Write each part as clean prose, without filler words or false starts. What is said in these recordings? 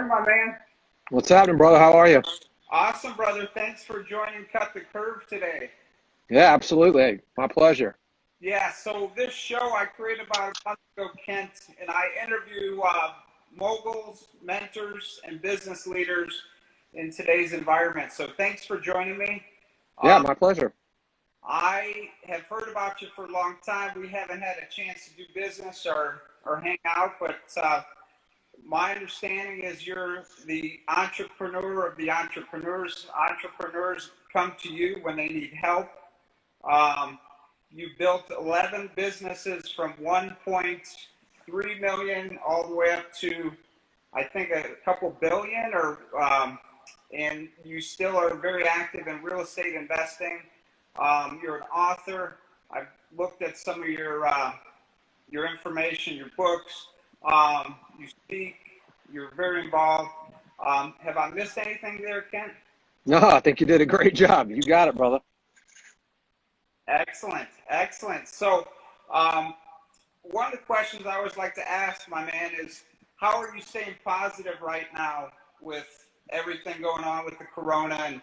morning, my man. What's happening, brother? How are you? Awesome, brother. Thanks for joining Cut the Curve today. Yeah, absolutely. My pleasure. Yeah, so this show I created about a month ago, Kent, and I interview moguls, mentors, and business leaders in today's environment. So thanks for joining me. Yeah, my pleasure. I have heard about you for a long time. We haven't had a chance to do business or hang out, but my understanding is you're the entrepreneur of the entrepreneurs. Entrepreneurs come to you when they need help. You built 11 businesses from 1.3 million all the way up to, I think, a couple billion, and you still are very active in real estate investing. You're an author. I've looked at some of your information, your books. You speak. You're very involved. Have I missed anything there, Kent? No, I think you did a great job. You got it, brother. Excellent, excellent. So, one of the questions I always like to ask, my man, is how are you staying positive right now with everything going on with the corona and,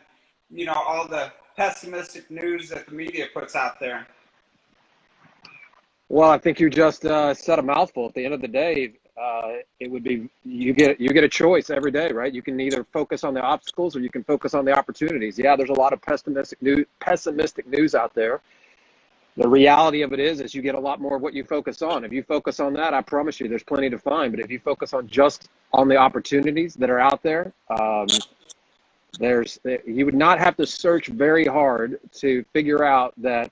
you know, all the pessimistic news that the media puts out there? Well, I think you just said a mouthful. At the end of the day, it would be you get a choice every day, right? You can either focus on the obstacles or you can focus on the opportunities. Yeah, there's a lot of pessimistic news out there. The reality of it is you get a lot more of what you focus on. If you focus on that, I promise you, there's plenty to find. But if you focus on just on the opportunities that are out there, you would not have to search very hard to figure out that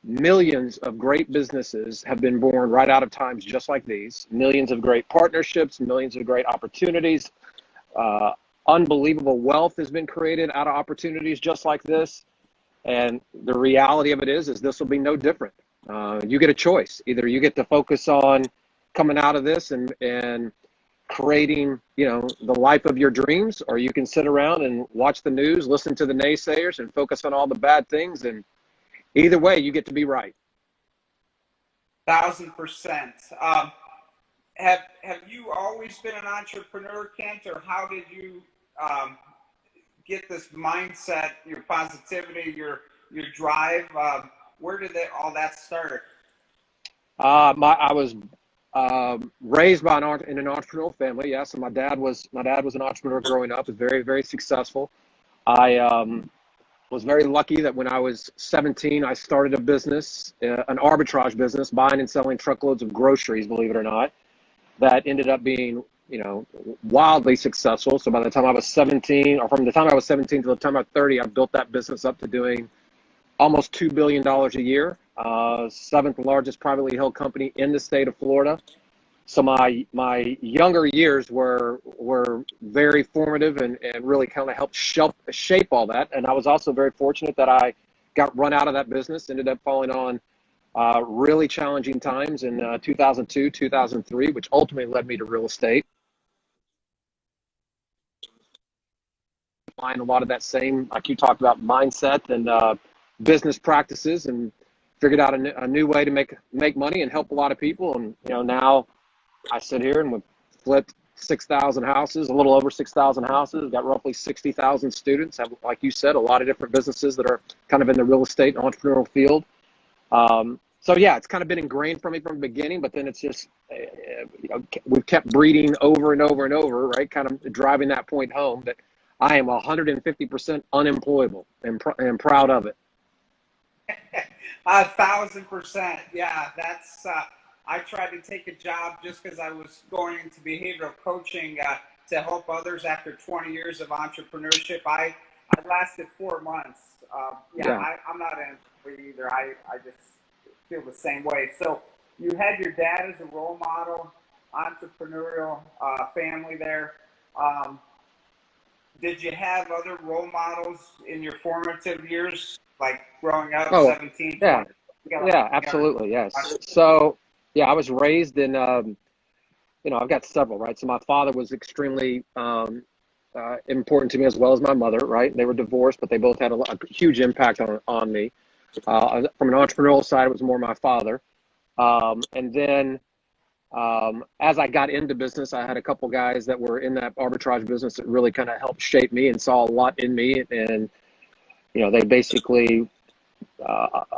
millions of great businesses have been born right out of times just like these. Millions of great partnerships, millions of great opportunities. Unbelievable wealth has been created out of opportunities just like this. And the reality of it is this will be no different. You get a choice. Either you get to focus on coming out of this and creating, you know, the life of your dreams, or you can sit around and watch the news, listen to the naysayers, and focus on all the bad things. And either way, you get to be right. 1,000%. Have you always been an entrepreneur, Kent, or how did you get this mindset, your positivity, your drive? Where did all that start? I was raised by in an entrepreneurial family. Yes, so my dad was an entrepreneur growing up. Was very, very successful. I was very lucky that when I was 17, I started a business, an arbitrage business, buying and selling truckloads of groceries, believe it or not. That ended up being, you know, wildly successful. So by the time I was 17, or from the time I was 17 to the time I was 30, I built that business up to doing almost $2 billion a year, seventh largest privately held company in the state of Florida. So my younger years were very formative and really kind of helped shape all that. And I was also very fortunate that I got run out of that business, ended up falling on really challenging times in 2002, 2003, which ultimately led me to real estate. Find a lot of that same, like you talked about, mindset and business practices, and figured out a new way to make money and help a lot of people. And, you know, now I sit here and we've flipped 6,000 houses, a little over 6,000 houses, got roughly 60,000 students, have, like you said, a lot of different businesses that are kind of in the real estate and entrepreneurial field. So yeah, it's kind of been ingrained from me from the beginning, but then it's just, you know, we've kept breeding over and over and over, right? Kind of driving that point home that I am 150% unemployable and proud of it. 1,000%. Yeah, that's, I tried to take a job just because I was going into behavioral coaching to help others after 20 years of entrepreneurship. I lasted 4 months. I'm not an employee either. I just feel the same way. So you had your dad as a role model, entrepreneurial family there. Did you have other role models in your formative years, like growing up, 17? Yeah, absolutely, yes. So, yeah, I was raised in, you know, I've got several, right? So my father was extremely important to me, as well as my mother, right? They were divorced, but they both had a huge impact on me. From an entrepreneurial side, it was more my father. And then As I got into business, I had a couple guys that were in that arbitrage business that really kind of helped shape me and saw a lot in me. And, they basically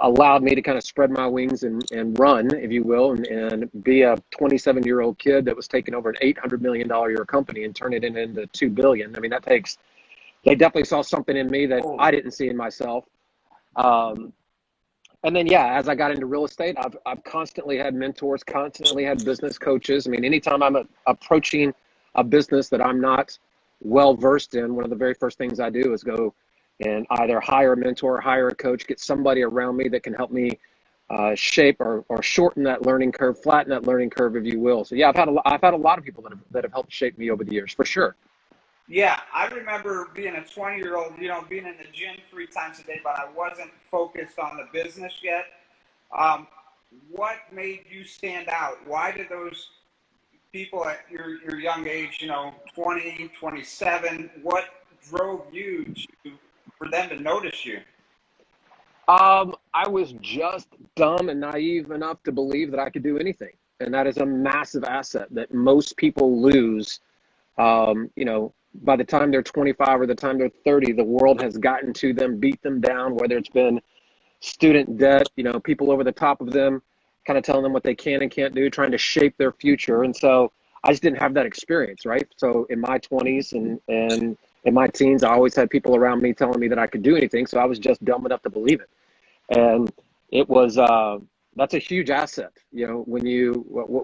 allowed me to kind of spread my wings and run, if you will, and be a 27-year-old kid that was taking over an $800 million a year company and turn it into $2 billion. I mean, they definitely saw something in me that I didn't see in myself. And then, yeah, as I got into real estate, I've constantly had mentors, constantly had business coaches. I mean, anytime I'm approaching a business that I'm not well versed in, one of the very first things I do is go and either hire a mentor, hire a coach, get somebody around me that can help me shape or shorten that learning curve, flatten that learning curve, if you will. So yeah, I've had a lot of people that have helped shape me over the years, for sure. Yeah, I remember being a 20-year-old, being in the gym 3 times a day, but I wasn't focused on the business yet. What made you stand out? Why did those people at your young age, 20, 27, what drove you for them to notice you? I was just dumb and naive enough to believe that I could do anything. And that is a massive asset that most people lose. By the time they're 25 or the time they're 30, the world has gotten to them, beat them down, whether it's been student debt, people over the top of them, kind of telling them what they can and can't do, trying to shape their future. And so I just didn't have that experience, right? So in my 20s and in my teens, I always had people around me telling me that I could do anything. So I was just dumb enough to believe it. And it was, that's a huge asset.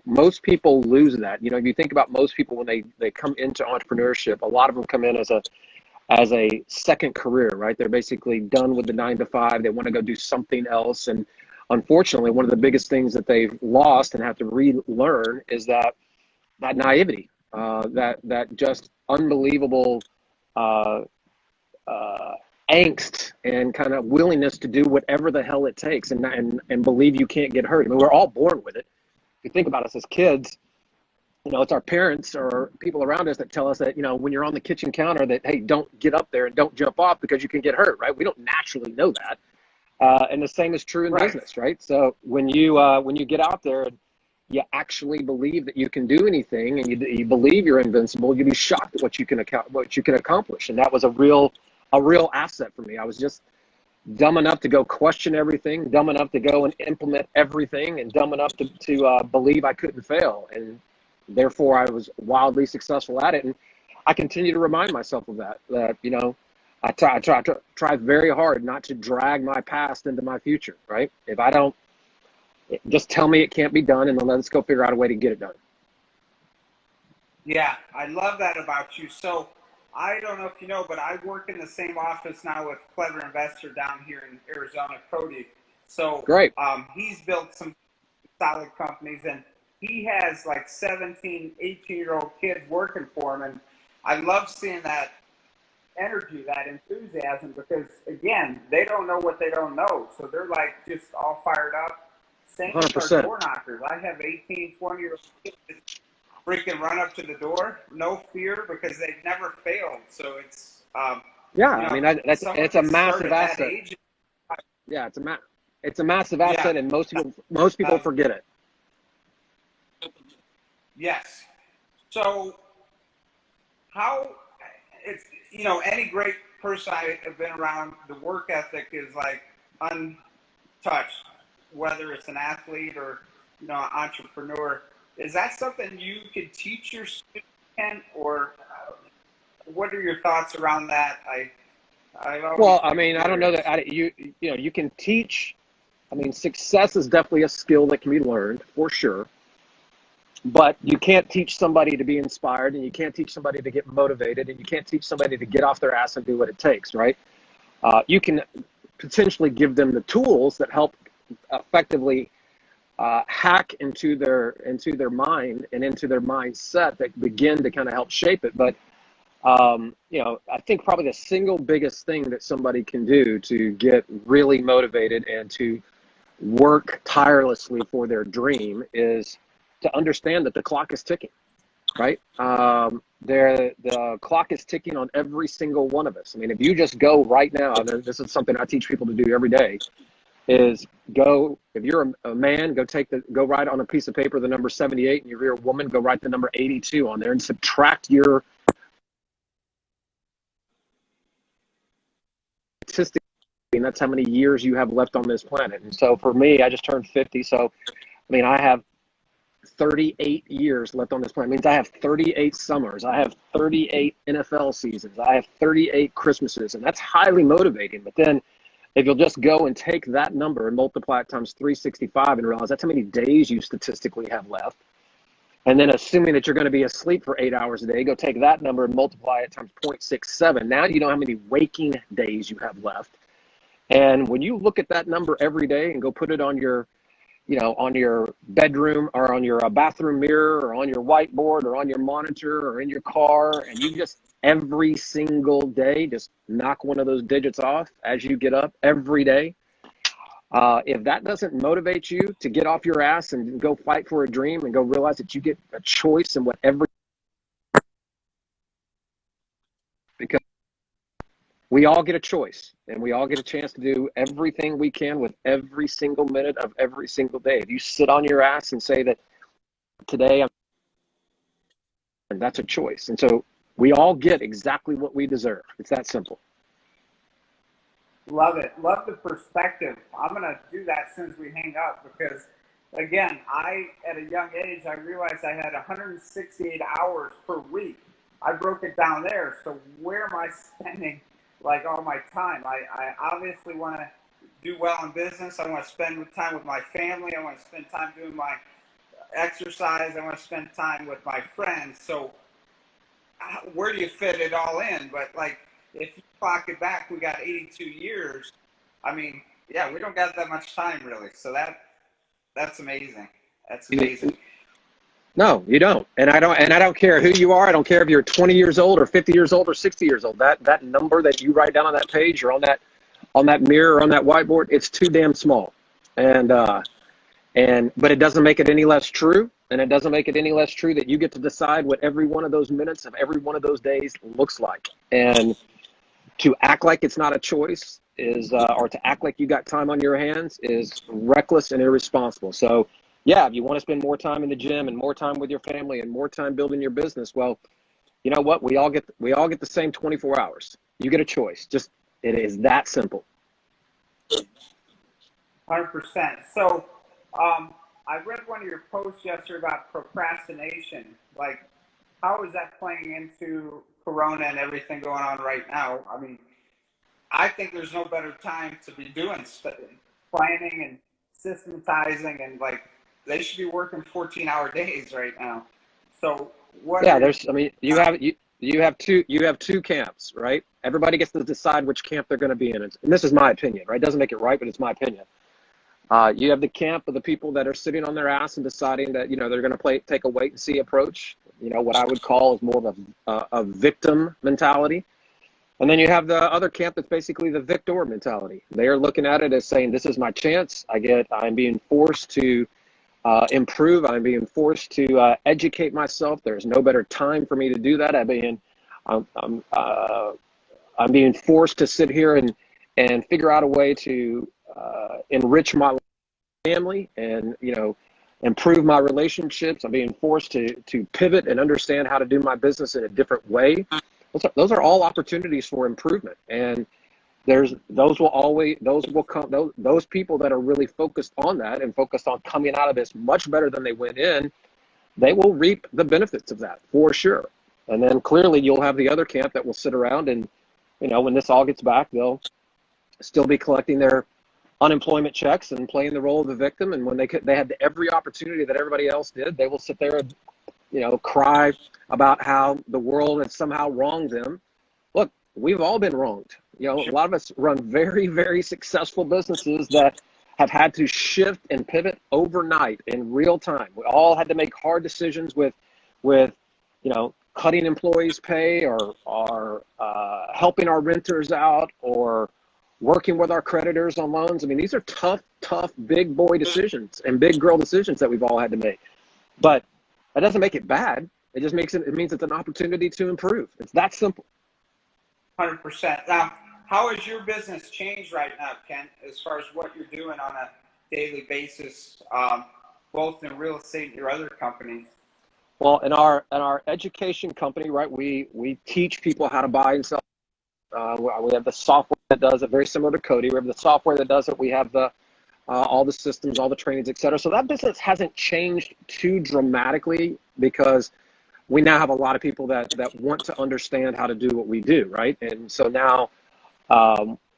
Most people lose that. If you think about most people, when they come into entrepreneurship, a lot of them come in as a second career, right? They're basically done with the 9 to 5. They want to go do something else. And unfortunately, one of the biggest things that they've lost and have to relearn is that naivety, that just unbelievable angst and kind of willingness to do whatever the hell it takes and believe you can't get hurt. I mean, we're all born with it. If you think about us as kids, it's our parents or people around us that tell us that, when you're on the kitchen counter that, hey, don't get up there and don't jump off because you can get hurt, right? We don't naturally know that. And the same is true in business, right? So when you get out there and you actually believe that you can do anything and you believe you're invincible, you'll be shocked at what you can accomplish. And that was a real asset for me. I was just dumb enough to go question everything, dumb enough to go and implement everything, and dumb enough to believe I couldn't fail. And therefore, I was wildly successful at it. And I continue to remind myself of that I try very hard not to drag my past into my future, right? If I don't, just tell me it can't be done, and then let's go figure out a way to get it done. Yeah, I love that about you. So I don't know if you know, but I work in the same office now with Clever Investor down here in Arizona, Cody. So great. He's built some solid companies, and he has like 17, 18-year-old kids working for him. And I love seeing that energy, that enthusiasm, because again, they don't know what they don't know. So they're like just all fired up. Same with our door knockers. I have 18, 20-year-old kids that freaking run up to the door, no fear, because they've never failed. So it's I mean, it's a massive asset. Yeah, it's a massive asset, and most people forget it. Yes. So how it's any great person I have been around, the work ethic is like untouched, whether it's an athlete or an entrepreneur. Is that something you could teach your student, or what are your thoughts around that? I don't know that you can teach. I mean, success is definitely a skill that can be learned for sure, but you can't teach somebody to be inspired, and you can't teach somebody to get motivated, and you can't teach somebody to get off their ass and do what it takes, right? You can potentially give them the tools that help effectively hack into their mind and into their mindset that begin to kind of help shape it. But I think probably the single biggest thing that somebody can do to get really motivated and to work tirelessly for their dream is to understand that the clock is ticking, right? The clock is ticking on every single one of us. I mean, if you just go right now, and this is something I teach people to do every day. is go, if you're a man, go write on a piece of paper the number 78, and if you're a woman, go write the number 82 on there and subtract your statistic, and that's how many years you have left on this planet. And so for me, I just turned 50, so I mean, I have 38 years left on this planet. It means I have 38 summers. I have 38 NFL seasons. I have 38 Christmases, and that's highly motivating. But then if you'll just go and take that number and multiply it times 365 and realize that's how many days you statistically have left. And then assuming that you're going to be asleep for 8 hours a day, go take that number and multiply it times 0.67. Now you know how many waking days you have left. And when you look at that number every day and go put it on your, on your bedroom or on your bathroom mirror or on your whiteboard or on your monitor or in your car, and you just every single day just knock one of those digits off as you get up every day. If that doesn't motivate you to get off your ass and go fight for a dream and go realize that you get a choice in whatever, because we all get a choice and we all get a chance to do everything we can with every single minute of every single day. If you sit on your ass and say that today and that's a choice. And so we all get exactly what we deserve. It's that simple. Love it. Love the perspective. I'm going to do that as soon as we hang up because, again, at a young age, I realized I had 168 hours per week. I broke it down there. So where am I spending like all my time? I obviously want to do well in business. I want to spend time with my family. I want to spend time doing my exercise. I want to spend time with my friends. So where do you fit it all in? But like, if you clock it back, we got 82 years. I mean, yeah, we don't got that much time really. So that's amazing. That's amazing. No, you don't. And I don't care who you are. I don't care if you're 20 years old or 50 years old or 60 years old. That number that you write down on that page or on that mirror or on that whiteboard, it's too damn small. But it doesn't make it any less true. And it doesn't make it any less true that you get to decide what every one of those minutes of every one of those days looks like. And to act like it's not a choice or to act like you got time on your hands is reckless and irresponsible. So yeah, if you want to spend more time in the gym and more time with your family and more time building your business, well, you know what? We all get the same 24 hours. You get a choice. It is that simple. 100%. So I read one of your posts yesterday about procrastination. Like, how is that playing into Corona and everything going on right now? I mean, I think there's no better time to be doing planning and systematizing, and like they should be working 14-hour days right now. So what? Yeah, you have two camps, right? Everybody gets to decide which camp they're going to be in, and this is my opinion, right? It doesn't make it right, but it's my opinion. You have the camp of the people that are sitting on their ass and deciding that they're going to take a wait and see approach. What I would call is more of a victim mentality. And then you have the other camp that's basically the victor mentality. They are looking at it as saying, this is my chance. I'm being forced to improve. I'm being forced to educate myself. There's no better time for me to do that. I'm being forced to sit here and figure out a way to enrich my family and improve my relationships. I'm being forced to pivot and understand how to do my business in a different way. Those are all opportunities for improvement, and those people that are really focused on that and focused on coming out of this much better than they went in, they will reap the benefits of that for sure. And then clearly you'll have the other camp that will sit around and when this all gets back, they'll still be collecting their unemployment checks and playing the role of the victim. And when they had every opportunity that everybody else did, they will sit there and cry about how the world has somehow wronged them. Look, we've all been wronged. A lot of us run very, very successful businesses that have had to shift and pivot overnight in real time. We all had to make hard decisions with cutting employees' pay or helping our renters out or working with our creditors on loans. I mean, these are tough, big boy decisions and big girl decisions that we've all had to make. But that doesn't make it bad. It just means it's an opportunity to improve. It's that simple. 100%. Now, how has your business changed right now, Kent, as far as what you're doing on a daily basis, both in real estate and your other companies? Well, in our education company, right, we teach people how to buy and sell. We have the software that does it, very similar to Cody. We have the software that does it. We have the all the systems, all the trainings, et cetera. So that business hasn't changed too dramatically because we now have a lot of people that want to understand how to do what we do, right? And so now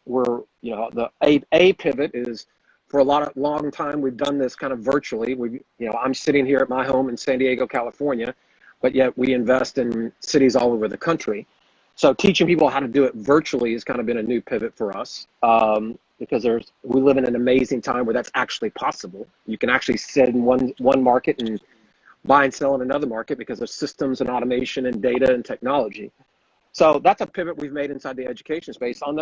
we're, the a pivot is for a long time we've done this kind of virtually. I'm sitting here at my home in San Diego, California, but yet we invest in cities all over the country. So teaching people how to do it virtually has kind of been a new pivot for us, because we live in an amazing time where that's actually possible. You can actually sit in one market and buy and sell in another market because of systems and automation and data and technology. So that's a pivot we've made inside the education space. On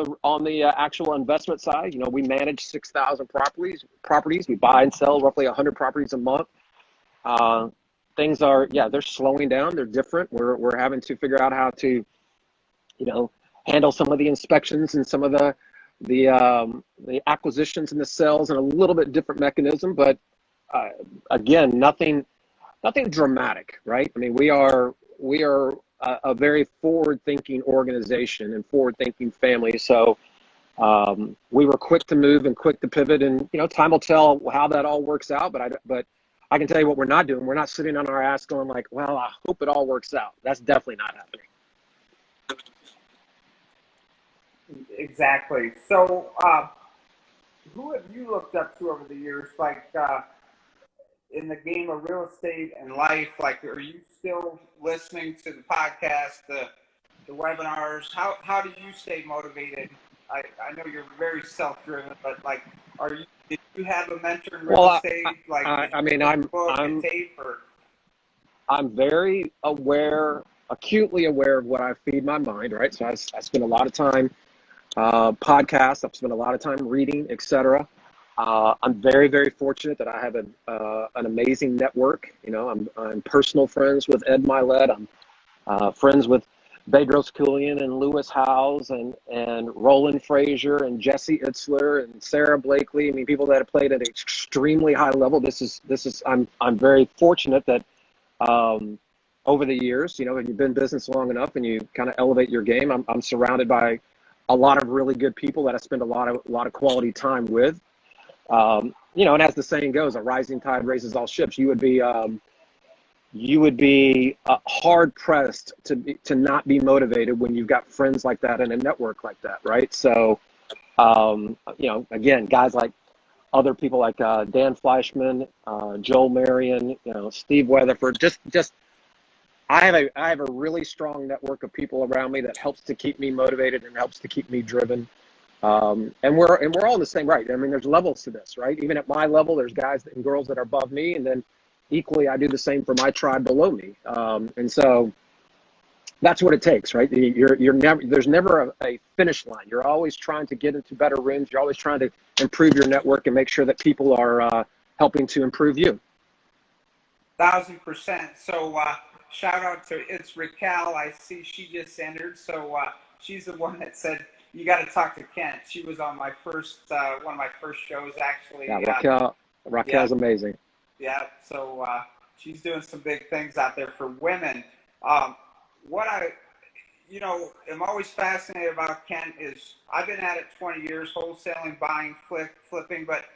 the actual investment side, we manage 6,000 properties. We buy and sell roughly 100 properties a month. Things are, they're slowing down. They're different. We're having to figure out how to, handle some of the inspections and some of the acquisitions and the sales in a little bit different mechanism. But again, nothing dramatic, right? I mean, we are a very forward-thinking organization and forward-thinking family. So we were quick to move and quick to pivot, and time will tell how that all works out. But I can tell you what we're not doing. We're not sitting on our ass going like, well, I hope it all works out. That's definitely not happening. Exactly. So, who have you looked up to over the years, like in the game of real estate and life? Like, are you still listening to the podcast, the webinars? How do you stay motivated? I know you're very self-driven, but like, did you have a mentor in real estate? Like, I'm very aware, acutely aware of what I feed my mind, right? So I spend a lot of time podcasts. I've spent a lot of time reading, etc. I'm very, very fortunate that I have an amazing network. I'm personal friends with Ed Milet. I'm friends with Bedros Keuilian and Lewis Howes and Roland Frazier and Jesse Itzler and Sarah Blakely. I mean, people that have played at an extremely high level. I'm very fortunate that over the years, when you've been in business long enough and you kind of elevate your game, I'm surrounded by a lot of really good people that I spend a lot of quality time with. And as the saying goes, a rising tide raises all ships. You would be hard pressed to not be motivated when you've got friends like that and a network like that, right? So, again, guys like other people like Dan Fleischman, Joel Marion, Steve Weatherford, just I have a really strong network of people around me that helps to keep me motivated and helps to keep me driven. And we're all in the same, right? I mean, there's levels to this, right? Even at my level, there's guys and girls that are above me, and then equally, I do the same for my tribe below me. And so that's what it takes, right? There's never a finish line. You're always trying to get into better rooms. You're always trying to improve your network and make sure that people are helping to improve you. 1,000%. So shout out to Raquel. I see she just entered. So she's the one that said, you got to talk to Kent. She was on my first one of my first shows, actually. Yeah, Raquel's amazing. Yeah, so she's doing some big things out there for women. What I, am always fascinated about Kent is I've been at it 20 years, wholesaling, buying, flipping, but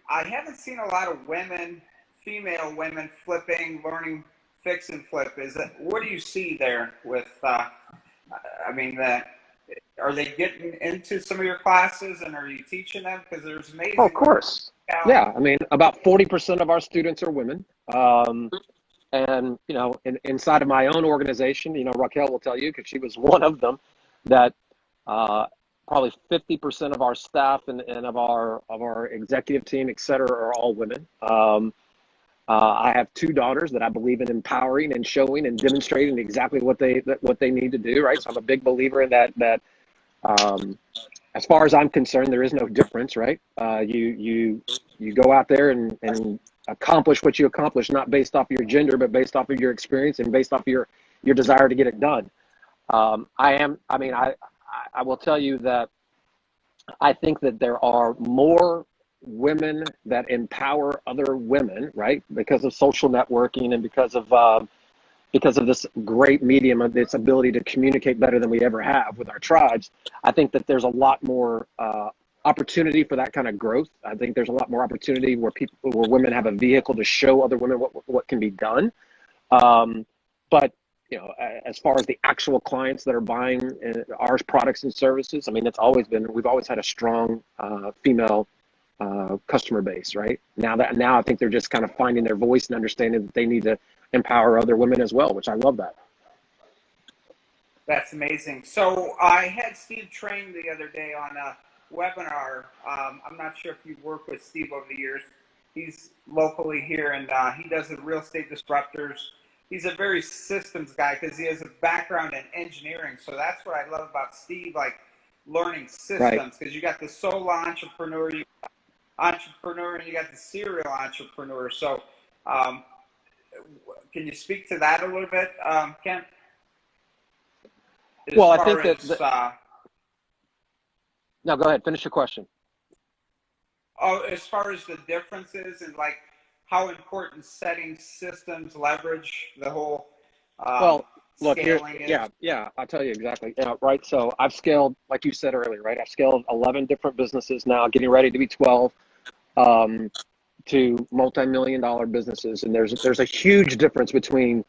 I haven't seen a lot of female women flipping, learning fix and flip. What do you see there with, are they getting into some of your classes and are you teaching them? Because there's amazing. Oh, of course. Yeah. I mean, about 40% of our students are women. And, inside of my own organization, Raquel will tell you, because she was one of them, that probably 50% of our staff and of our executive team, et cetera, are all women. I have two daughters that I believe in empowering and showing and demonstrating exactly what they need to do, right? So I'm a big believer in that as far as I'm concerned, there is no difference, right? You go out there and accomplish what you accomplish, not based off of your gender, but based off of your experience and based off of your desire to get it done. I I will tell you that I think that there are more women that empower other women, right? Because of social networking and because of this great medium of its ability to communicate better than we ever have with our tribes. I think that there's a lot more opportunity for that kind of growth. I think there's a lot more opportunity where women have a vehicle to show other women what can be done. But as far as the actual clients that are buying our products and services, I mean, we've always had a strong female customer base, right? Now I think they're just kind of finding their voice and understanding that they need to empower other women as well, which I love that. That's amazing. So I had Steve train the other day on a webinar. I'm not sure if you've worked with Steve over the years. He's locally here, and he does the real estate disruptors. He's a very systems guy because he has a background in engineering. So that's what I love about Steve, like learning systems, because you got the solo entrepreneur, and you got the serial entrepreneur. So can you speak to that a little bit, Kent? Well, I think no, go ahead. Finish your question. Oh, as far as the differences and like how important setting systems, leverage, the whole well, look, scaling is. I'll tell you exactly. Yeah, right. So I've scaled, like you said earlier, right? I've scaled 11 different businesses now, getting ready to be 12, to multi-million-dollar businesses. And there's a huge difference between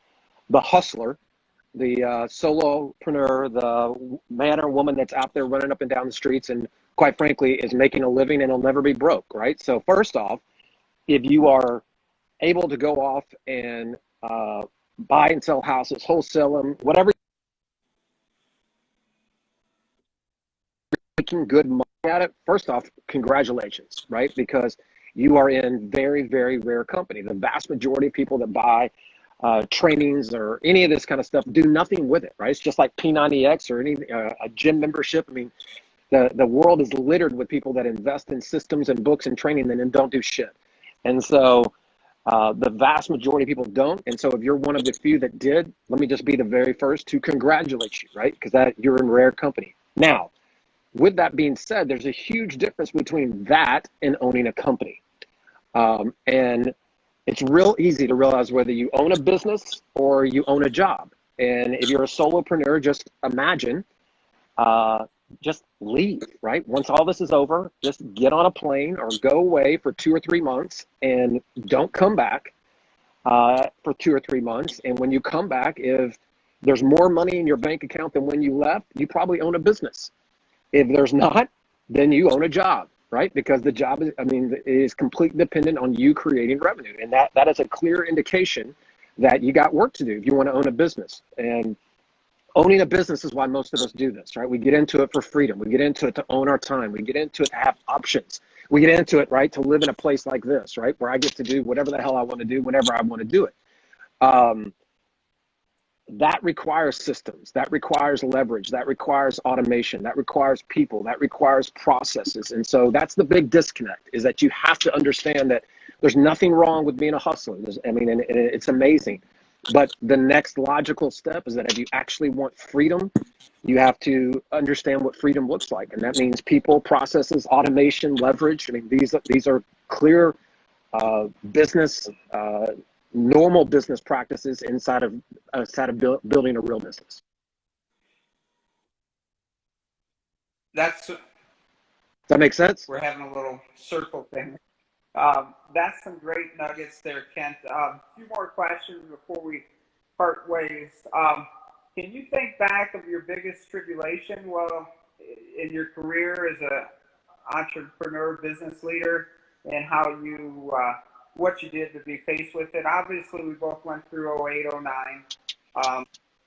the hustler, the solopreneur, the man or woman that's out there running up and down the streets and quite frankly is making a living and will never be broke, right? So first off, if you are able to go off and buy and sell houses, wholesale them, whatever, making good money at it, first off, congratulations, right? Because you are in very, very rare company. The vast majority of people that buy trainings or any of this kind of stuff do nothing with it, right? It's just like P90X or any a gym membership. I mean, the world is littered with people that invest in systems and books and training and then don't do shit. And so the vast majority of people don't. And so if you're one of the few that did, let me just be the very first to congratulate you, right? Because that you're in rare company. Now, with that being said, there's a huge difference between that and owning a company. And it's real easy to realize whether you own a business or you own a job. And if you're a solopreneur, just imagine, just leave, right? Once all this is over, just get on a plane or go away for 2 or 3 months and don't come back for 2 or 3 months. And when you come back, if there's more money in your bank account than when you left, you probably own a business. If there's not, then you own a job, right? Because the job is completely dependent on you creating revenue. And that is a clear indication that you got work to do if you want to own a business. And owning a business is why most of us do this, right? We get into it for freedom. We get into it to own our time. We get into it to have options. We get into it, right, to live in a place like this, right, where I get to do whatever the hell I want to do whenever I want to do it. That requires systems, that requires leverage, that requires automation, that requires people, that requires processes. And so that's the big disconnect, is that you have to understand that there's nothing wrong with being a hustler. And it's amazing. But the next logical step is that if you actually want freedom, you have to understand what freedom looks like. And that means people, processes, automation, leverage. I mean, these are clear business normal business practices inside of building a real business. Does that make sense? We're having a little circle thing. That's some great nuggets there, Kent. A few more questions before we part ways. Can you think back of your biggest tribulation in your career as an entrepreneur, business leader, and how you what you did to be faced with it? Obviously, we both went through 08, 09.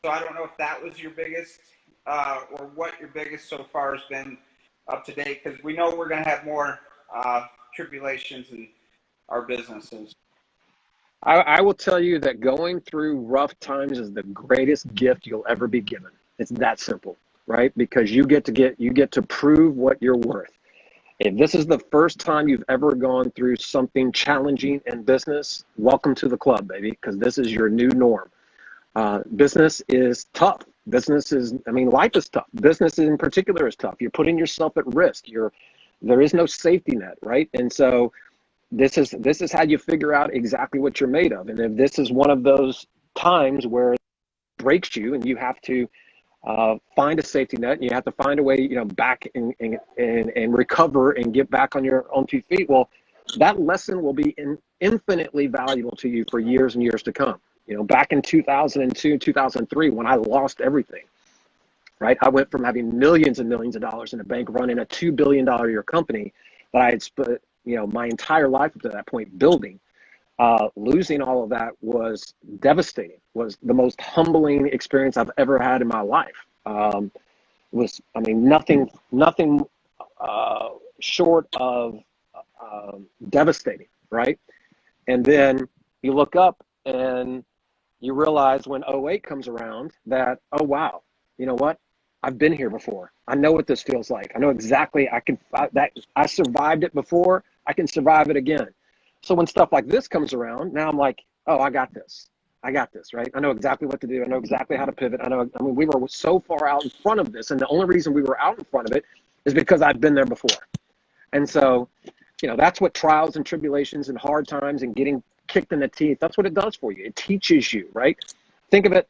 So I don't know if that was your biggest or what your biggest so far has been up to date, because we know we're going to have more tribulations in our businesses. I will tell you that going through rough times is the greatest gift you'll ever be given. It's that simple, right? Because you get to prove what you're worth. If this is the first time you've ever gone through something challenging in business, welcome to the club, baby, because this is your new norm. Business is tough. Business is, I mean, life is tough. Business in particular is tough. You're putting yourself at risk. There is no safety net, right? And so this is how you figure out exactly what you're made of. And if this is one of those times where it breaks you and you have to find a safety net, and you have to find a way, back and recover and get back on your own 2 feet. Well, that lesson will be infinitely valuable to you for years and years to come. Back in 2002, 2003, when I lost everything, right? I went from having millions and millions of dollars in the bank, running a $2 billion a year company that I had spent, my entire life up to that point building. Losing all of that was devastating, was the most humbling experience I've ever had in my life. Nothing short of devastating, right? And then you look up and you realize when '08 comes around that, oh, wow, you know what? I've been here before. I know what this feels like. I know exactly, I survived it before. I can survive it again. So when stuff like this comes around, now I'm like, oh, I got this, right? I know exactly what to do. I know exactly how to pivot. We were so far out in front of this. And the only reason we were out in front of it is because I've been there before. And so, that's what trials and tribulations and hard times and getting kicked in the teeth, that's what it does for you. It teaches you, right? Think of it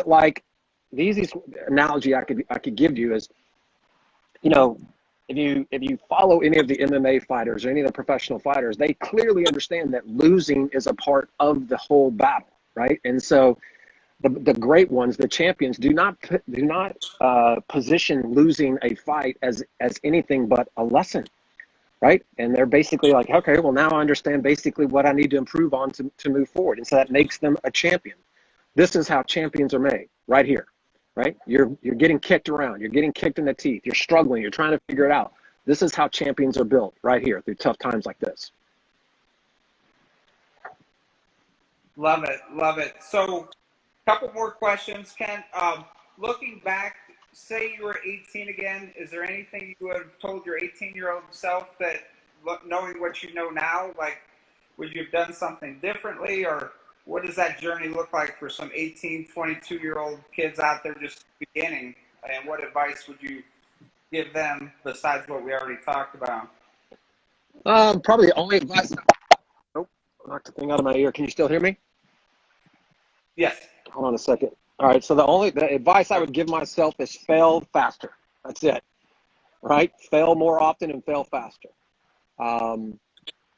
like the easiest analogy I could give you is, if you follow any of the MMA fighters or any of the professional fighters, they clearly understand that losing is a part of the whole battle, right? And so the great ones, the champions, do not position losing a fight as anything but a lesson, right? And they're basically like, okay, well, now I understand basically what I need to improve on to move forward. And so that makes them a champion. This is how champions are made, right here, right? You're getting kicked around. You're getting kicked in the teeth. You're struggling. You're trying to figure it out. This is how champions are built, right here, through tough times like this. Love it. Love it. So a couple more questions, Ken. Looking back, say you were 18 again, is there anything you would have told your 18-year-old self that, knowing what you know now, like, would you have done something differently, or what does that journey look like for some 18, 22-year-old kids out there just beginning, and what advice would you give them besides what we already talked about? Probably the only advice. Nope, knocked the thing out of my ear. Can you still hear me? Yes. Hold on a second. All right. So the advice I would give myself is fail faster. That's it. Right? Fail more often and fail faster.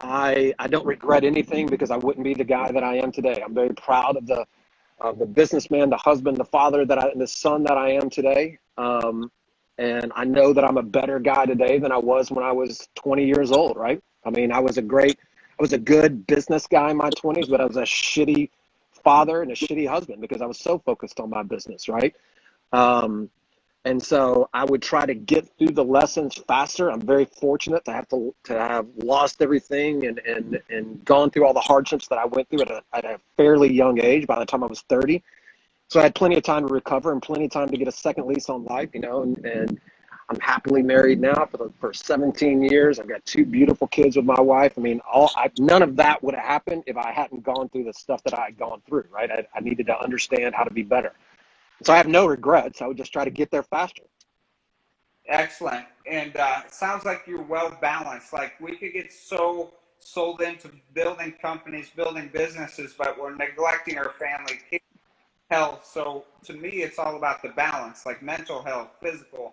I don't regret anything because I wouldn't be the guy that I am today. I'm very proud of the businessman, the husband, the father and the son that I am today. And I know that I'm a better guy today than I was when I was 20 years old, right? I mean, I was a good business guy in my 20s, but I was a shitty father and a shitty husband because I was so focused on my business, right? And so I would try to get through the lessons faster. I'm very fortunate to have lost everything and gone through all the hardships that I went through at a fairly young age. By the time I was 30, so I had plenty of time to recover and plenty of time to get a second lease on life, and I'm happily married now for 17 years. I've got 2 beautiful kids with my wife. I mean, none of that would have happened if I hadn't gone through the stuff that I had gone through, right? I needed to understand how to be better. So I have no regrets. I would just try to get there faster. Excellent. And it sounds like you're well balanced. Like, we could get so sold into building companies, building businesses, but we're neglecting our family health. So to me, it's all about the balance, like mental health, physical.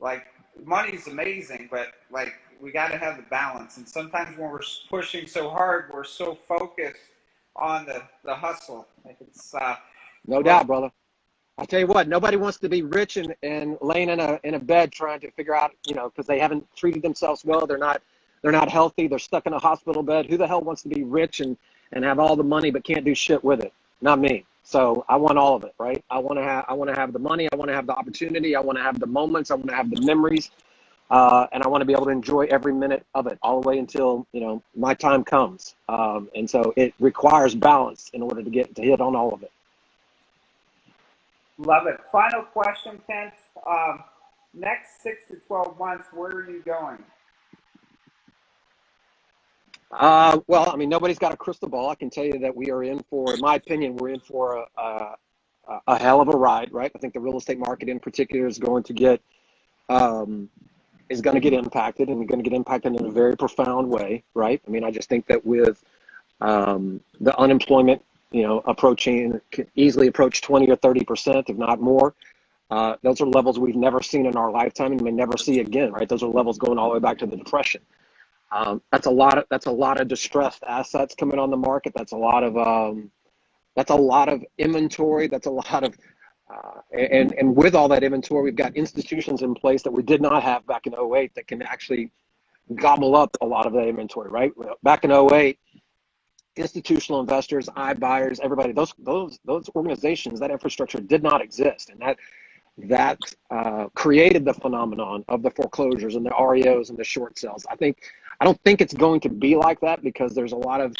Like, money's amazing, but like, we got to have the balance. And sometimes when we're pushing so hard, we're so focused on the hustle. Like, it's no doubt, brother. I'll tell you what, nobody wants to be rich and laying in a bed trying to figure out, because they haven't treated themselves well. They're not healthy. They're stuck in a hospital bed. Who the hell wants to be rich and have all the money but can't do shit with it? Not me. So I want all of it, right? I want to have the money. I want to have the opportunity. I want to have the moments. I want to have the memories, and I want to be able to enjoy every minute of it all the way until my time comes. And so it requires balance in order to hit on all of it. Love it. Final question, Kent. Next 6 to 12 months, where are you going? Well, I mean, nobody's got a crystal ball. I can tell you that we are in for, in my opinion, we're in for a a hell of a ride, right? I think the real estate market in particular is going to get impacted, and going to get impacted in a very profound way, right? I mean, I just think that with the unemployment, approaching, easily approach 20 or 30%, if not more. Those are levels we've never seen in our lifetime and may never see again, right? Those are levels going all the way back to the Depression. That's a lot of distressed assets coming on the market. That's a lot of inventory. That's a lot of and with all that inventory, we've got institutions in place that we did not have back in '08 that can actually gobble up a lot of that inventory, right? Back in '08, institutional investors, iBuyers, everybody, those organizations, that infrastructure did not exist, and that created the phenomenon of the foreclosures and the REOs and the short sales. I don't think it's going to be like that, because there's a lot of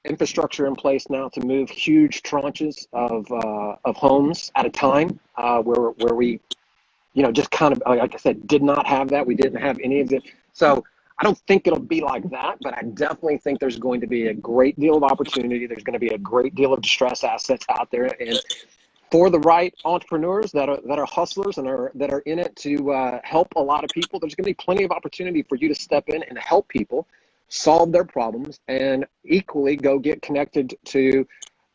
infrastructure in place now to move huge tranches of homes at a time, where we, just kind of, like I said, did not have that. We didn't have any of it. So I don't think it'll be like that, but I definitely think there's going to be a great deal of opportunity. There's going to be a great deal of distressed assets out there, and for the right entrepreneurs that are hustlers and that are in it to help a lot of people, there's going to be plenty of opportunity for you to step in and help people solve their problems, and equally go get connected to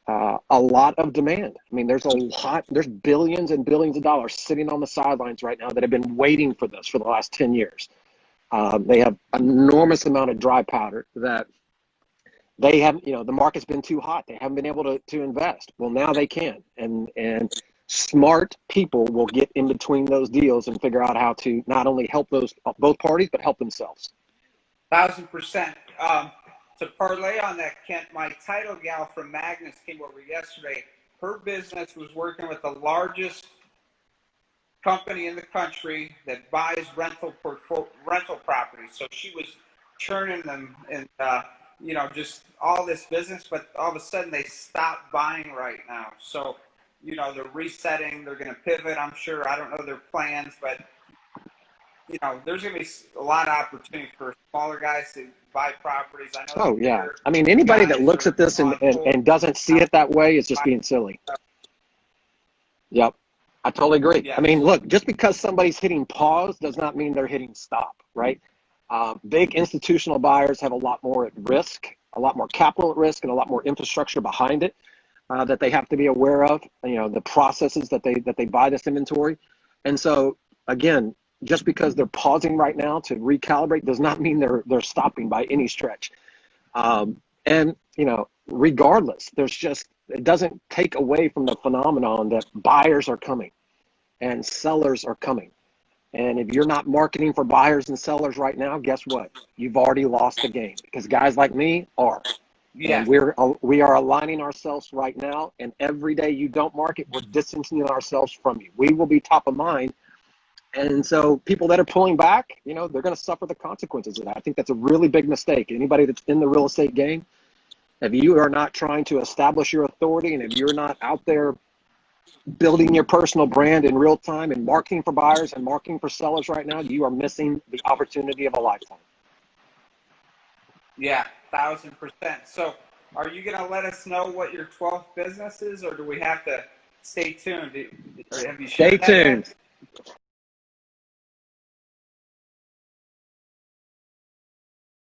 a lot of demand. I mean, there's billions and billions of dollars sitting on the sidelines right now that have been waiting for this for the last 10 years. They have an enormous amount of dry powder that they haven't, the market's been too hot. They haven't been able to invest. Well, now they can, and smart people will get in between those deals and figure out how to not only help both parties, but help themselves. 1,000%. To parlay on that, Kent, my title gal from Magnus came over yesterday. Her business was working with the largest company in the country that buys rental properties. So she was churning them and just all this business, but all of a sudden they stopped buying right now. So they're resetting. They're going to pivot, I'm sure. I don't know their plans, but there's going to be a lot of opportunity for smaller guys to buy properties. I know. Oh yeah. I mean, anybody that looks at this and doesn't see it that way is just being silly. Yep. I totally agree. Yeah. I mean, look, just because somebody's hitting pause does not mean they're hitting stop, right? Big institutional buyers have a lot more at risk, a lot more capital at risk, and a lot more infrastructure behind it that they have to be aware of. The processes that they buy this inventory, and so again, just because they're pausing right now to recalibrate does not mean they're stopping by any stretch. And regardless, it doesn't take away from the phenomenon that buyers are coming and sellers are coming. And if you're not marketing for buyers and sellers right now, guess what? You've already lost the game, because guys like me are. Yeah. And we are aligning ourselves right now. And every day you don't market, we're distancing ourselves from you. We will be top of mind. And so people that are pulling back, they're going to suffer the consequences of that. I think that's a really big mistake. Anybody that's in the real estate game, if you are not trying to establish your authority, and if you're not out there building your personal brand in real time and marketing for buyers and marketing for sellers right now, you are missing the opportunity of a lifetime. Yeah, 1,000%. So are you going to let us know what your 12th business is, or do we have to stay tuned? Or have you Stay tuned.